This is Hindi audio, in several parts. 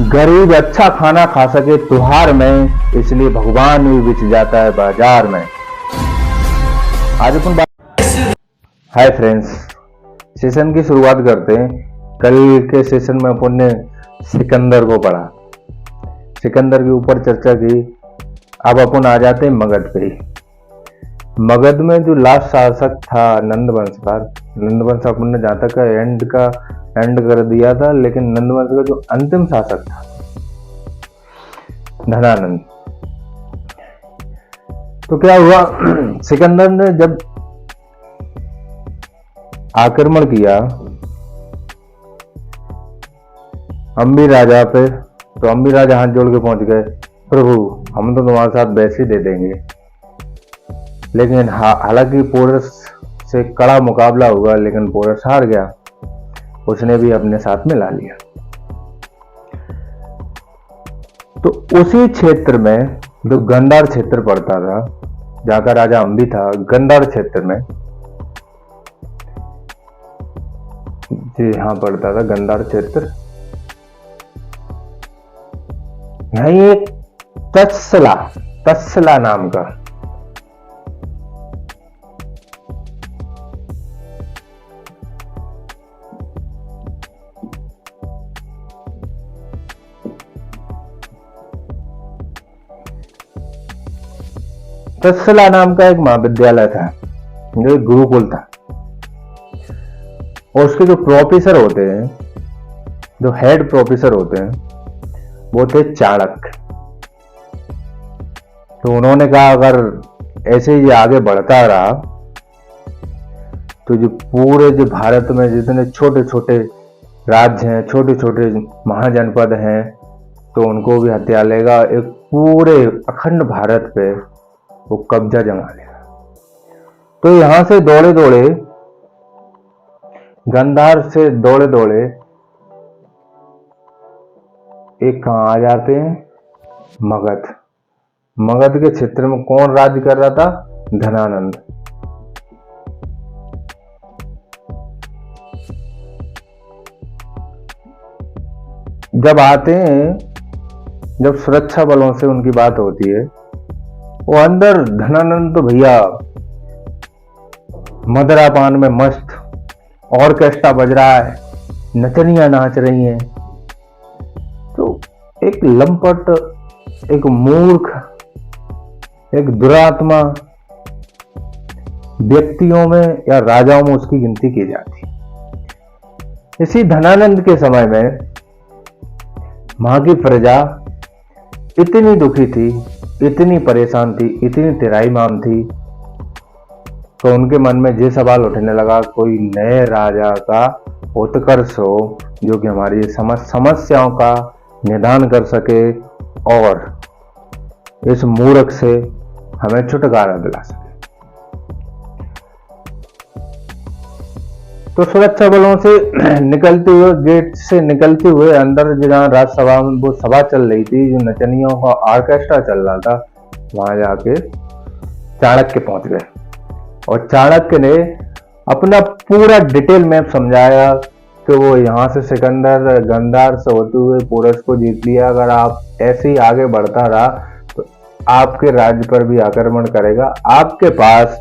गरीब अच्छा खाना खा सके त्योहार में, इसलिए भगवान भी बिच जाता है बाजार में। आज अपन बात। हाय फ्रेंड्स, सेशन की शुरुआत करते हैं। कल के सेशन में अपन ने सिकंदर को पढ़ा, सिकंदर के ऊपर चर्चा की। अब अपन आ जाते हैं मगध पे। मगध में जो लास्ट शासक था नंदवंश का, नंदवंश अपन ने जहां तक एंड कर दिया था, लेकिन नंदवंश का जो अंतिम शासक था धनानंद, तो क्या हुआ, सिकंदर ने जब आक्रमण किया अम्बी राजा पे, तो अम्बी राजा हाथ जोड़ के पहुंच गए, प्रभु हम तो तुम्हारे साथ वैसे ही दे देंगे। लेकिन हालांकि पोरस से कड़ा मुकाबला हुआ, लेकिन पोरस हार गया, उसने भी अपने साथ में ला लिया। तो उसी क्षेत्र में जो गंधार क्षेत्र पड़ता था, जहां का राजा अम्बी था, गंधार क्षेत्र में, जी यहां पड़ता था गंधार क्षेत्र, यहीं एक तत्सला नाम का तत्सला नाम का एक महाविद्यालय था, जो एक गुरुकुल था। और उसके जो प्रोफेसर होते हैं, जो हेड प्रोफेसर होते हैं, वो थे चाणक्य। तो उन्होंने कहा अगर ऐसे ही आगे बढ़ता रहा तो जो पूरे जो भारत में जितने छोटे छोटे राज्य हैं, छोटे छोटे महाजनपद हैं, तो उनको भी हत्या लेगा, एक पूरे अखंड भारत पे वो कब्जा जमा लेगा। तो यहां से दौड़े दौड़े, गंधार से दौड़े दौड़े एक कहां आ जाते हैं, मगध। मगध के क्षेत्र में कौन राज्य कर रहा था, धनानंद। जब आते हैं, जब सुरक्षा बलों से उनकी बात होती है, वो अंदर धनानंद तो भैया मदरापान में मस्त, ऑर्केस्ट्रा बज रहा है, नचनियां नाच रही हैं। तो एक लंपट, एक मूर्ख, एक दुरात्मा व्यक्तियों में या राजाओं में उसकी गिनती की जाती। इसी धनानंद के समय में वहां की प्रजा इतनी दुखी थी, इतनी परेशान थी, इतनी तिराईमाम थी, तो उनके मन में ये सवाल उठने लगा, कोई नए राजा का उत्कर्ष हो जो कि हमारी समस्याओं का निदान कर सके और इस मूर्ख से हमें छुटकारा दिला सके। तो सुरक्षा बलों से निकलते हुए, गेट से निकलते हुए अंदर जहां राज्यसभा में वो सभा चल रही थी, जो नचनियों का ऑर्केस्ट्रा चल रहा था, वहां जाके चाणक्य पहुंच गए। और चाणक्य ने अपना पूरा डिटेल मैप समझाया कि वो यहाँ से सिकंदर गंधार से होते हुए पोरस को जीत लिया, अगर आप ऐसे ही आगे बढ़ता रहा तो आपके राज्य पर भी आक्रमण करेगा, आपके पास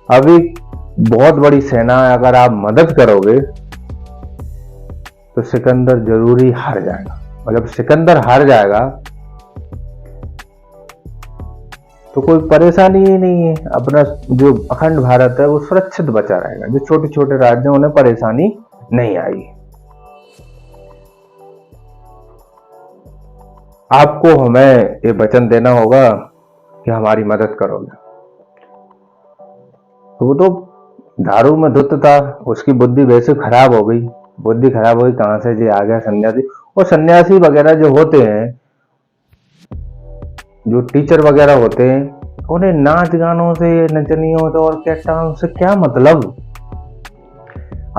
अभी बहुत बड़ी सेना है, अगर आप मदद करोगे तो सिकंदर जरूर ही हार जाएगा। और जब सिकंदर हार जाएगा तो कोई परेशानी ही नहीं है, अपना जो अखंड भारत है वो सुरक्षित बचा रहेगा, जो छोटे छोटे राज्य उन्हें परेशानी नहीं आई। आपको हमें ये वचन देना होगा कि हमारी मदद करोगे। तो वो तो दारू में धुत था, उसकी बुद्धि वैसे खराब हो गई, बुद्धि खराब हुई, कहां से जी आ गया सन्यासी। और सन्यासी वगैरह जो होते हैं, जो टीचर वगैरह होते हैं, उन्हें नाच गानों से, नचनियों से और कैटाओं से क्या मतलब।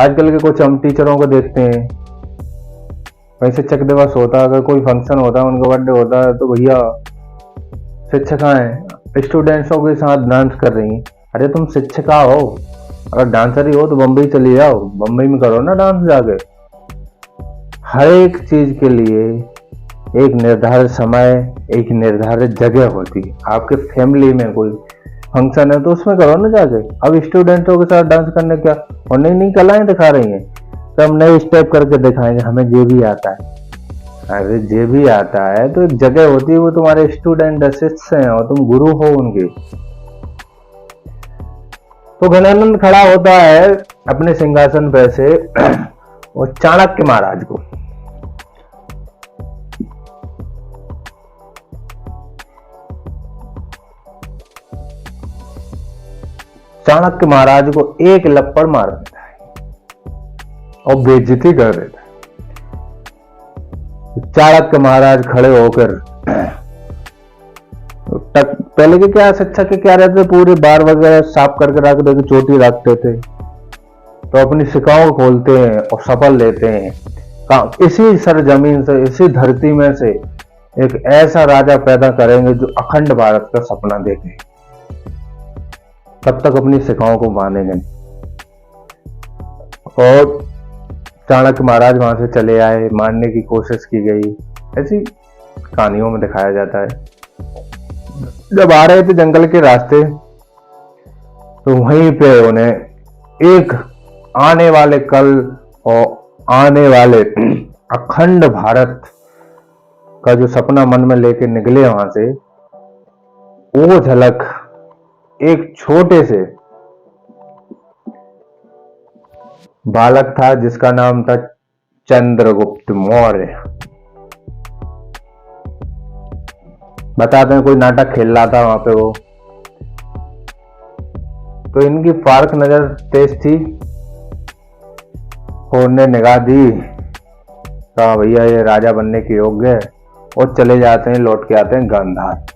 आजकल के कुछ हम टीचरों को देखते हैं, वैसे चक दिवस होता है, अगर कोई फंक्शन होता है, उनका बर्थडे होता है, तो भैया शिक्षिकाएं स्टूडेंट्सों के साथ डांस कर रही हैं। अरे तुम शिक्षिका हो, अगर डांसर ही हो तो बम्बई चली जाओ, बम्बई में करो ना डांस जाके। हर एक चीज के लिए एक निर्धारित समय, एक निर्धारित जगह होती है। आपके फैमिली में कोई फंक्शन है तो उसमें करो ना जाके। अब स्टूडेंटों के साथ डांस करने क्या, और नई नई कलाएं दिखा रही हैं, सब नए स्टेप करके दिखाएंगे, हमें ये भी आता है। अरे ये भी आता है तो एक जगह होती है, वो तुम्हारे स्टूडेंट शिष्य हैं और तुम गुरु हो उनके। तो घनानंद खड़ा होता है अपने सिंहासन पे से और चाणक्य महाराज को एक लप्पड़ मार देता है और बेइज्जती कर देता है। चाणक्य महाराज खड़े होकर पहले के क्या शिक्षा के क्या रहते, पूरे बार वगैरह साफ करके रख देते, चोटी रखते थे, तो अपनी शिकाओं खोलते हैं और शपथ लेते हैं इसी सरजमीन से, इसी धरती में से एक ऐसा राजा पैदा करेंगे जो अखंड भारत का सपना देखे, तब तक अपनी शिकाओं को मानेंगे। और चाणक्य महाराज वहां से चले आए, मारने की कोशिश की गई, ऐसी कहानियों में दिखाया जाता है। जब आ रहे थे जंगल के रास्ते तो वहीं पे उन्हें एक आने वाले कल और आने वाले अखंड भारत का जो सपना मन में लेके निकले वहां से, वो झलक एक छोटे से बालक था जिसका नाम था चंद्रगुप्त मौर्य। बताते हैं कोई नाटक खेल रहा था वहां पे वो, तो इनकी फारक नजर तेज थी, उन्होंने निगाह दी, कहा भैया ये राजा बनने के योग्य है, और चले जाते हैं, लौट के आते हैं गांधार।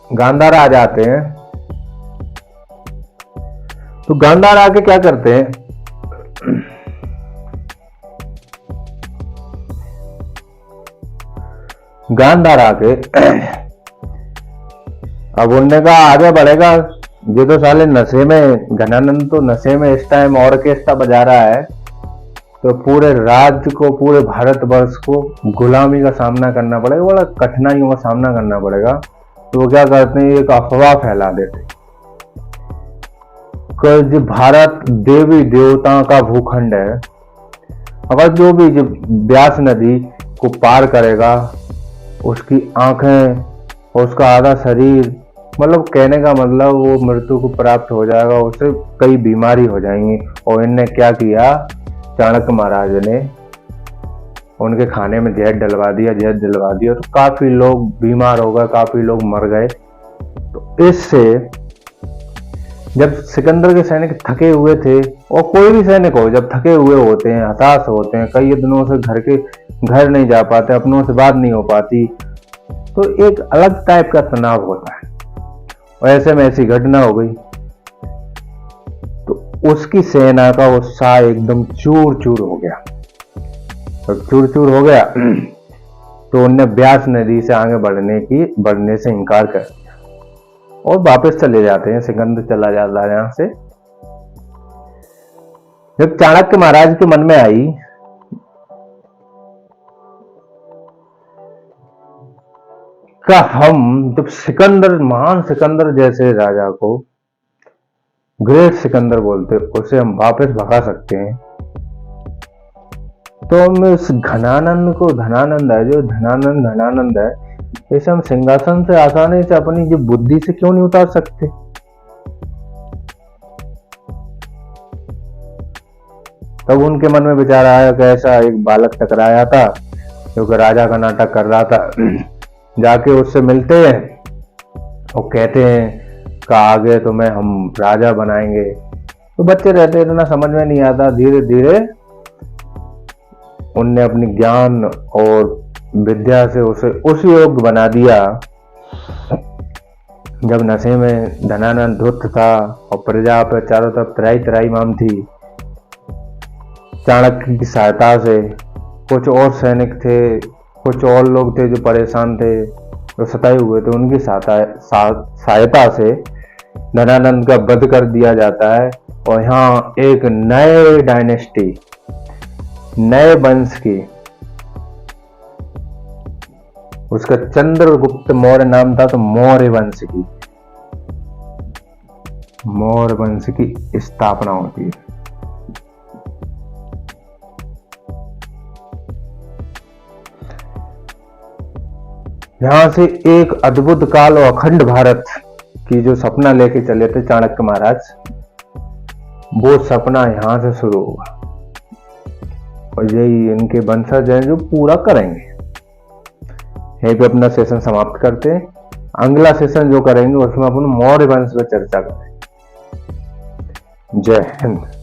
गांधार आ जाते हैं तो गांधार आके क्या करते हैं, गांधार आके अब उनने कहा आगे बढ़ेगा, ये तो साले नशे में, घनानंद तो नशे में इस टाइम ऑर्केस्ट्रा बजा रहा है, तो पूरे राज्य को, पूरे भारतवर्ष को गुलामी का सामना करना पड़ेगा, बड़ा कठिनाइयों का सामना करना पड़ेगा। तो वो क्या करते हैं, एक अफवाह फैला देते कि भारत देवी देवताओं का भूखंड है, अगर जो भी ब्यास नदी को पार करेगा उसकी आंखें और उसका आधा शरीर, मतलब कहने का मतलब वो मृत्यु को प्राप्त हो जाएगा, उसे कई बीमारी हो जाएंगी। और इनने क्या किया, चाणक्य महाराज ने उनके खाने में जहर डलवा दिया, तो काफी लोग बीमार हो गए, काफी लोग मर गए। तो इससे जब सिकंदर के सैनिक थके हुए थे, और कोई भी सैनिक हो जब थके हुए होते हैं, हताश होते हैं, कई दिनों से घर नहीं जा पाते, अपनों से बात नहीं हो पाती, तो एक अलग टाइप का तनाव होता है, और ऐसे में ऐसी घटना हो गई तो उसकी सेना का उत्साह एकदम चूर चूर हो गया। तो उनने ब्यास नदी से आगे बढ़ने से इनकार कर दिया और वापस चले जाते हैं, सिकंदर चला जाता है यहां से। जब चाणक्य महाराज के मन में आई का हम जब महान सिकंदर जैसे राजा को ग्रेट सिकंदर बोलते, उसे हम वापस भगा सकते हैं, तो हम इस घनानंद है, इसे हम सिंहासन से आसानी से अपनी जो बुद्धि से क्यों नहीं उतार सकते। तब उनके मन में विचार आया कि ऐसा एक बालक टकराया था जो कि राजा का नाटक कर रहा था, जाके उससे मिलते हैं और कहते हैं कि आगे तुम्हें हम राजा बनाएंगे। तो बच्चे रहते इतना समझ में नहीं आता, धीरे धीरे उनने अपनी ज्ञान और विद्या से उसे उस योग्य बना दिया। जब नशे में धनानंद धुत था और प्रजा पर चारों तरफ तराई माम थी, चाणक्य की सहायता से कुछ और सैनिक थे, कुछ और लोग थे जो परेशान थे, जो सताए हुए थे, उनकी सहायता से धनानंद का वध कर दिया जाता है। और यहाँ एक नए डायनेस्टी, नए वंश की उसका चंद्रगुप्त मौर्य नाम था, तो मौर्य वंश की स्थापना होती है। यहां से एक अद्भुत काल और अखंड भारत की जो सपना लेके चले थे चाणक्य महाराज, वो सपना यहां से शुरू होगा और यही इनके वंशज हैं जो पूरा करेंगे। यहीं पे अपना सेशन समाप्त करते हैं। अगला सेशन जो करेंगे उसमें अपन मौर्य वंश पर चर्चा करेंगे। जय हिंद।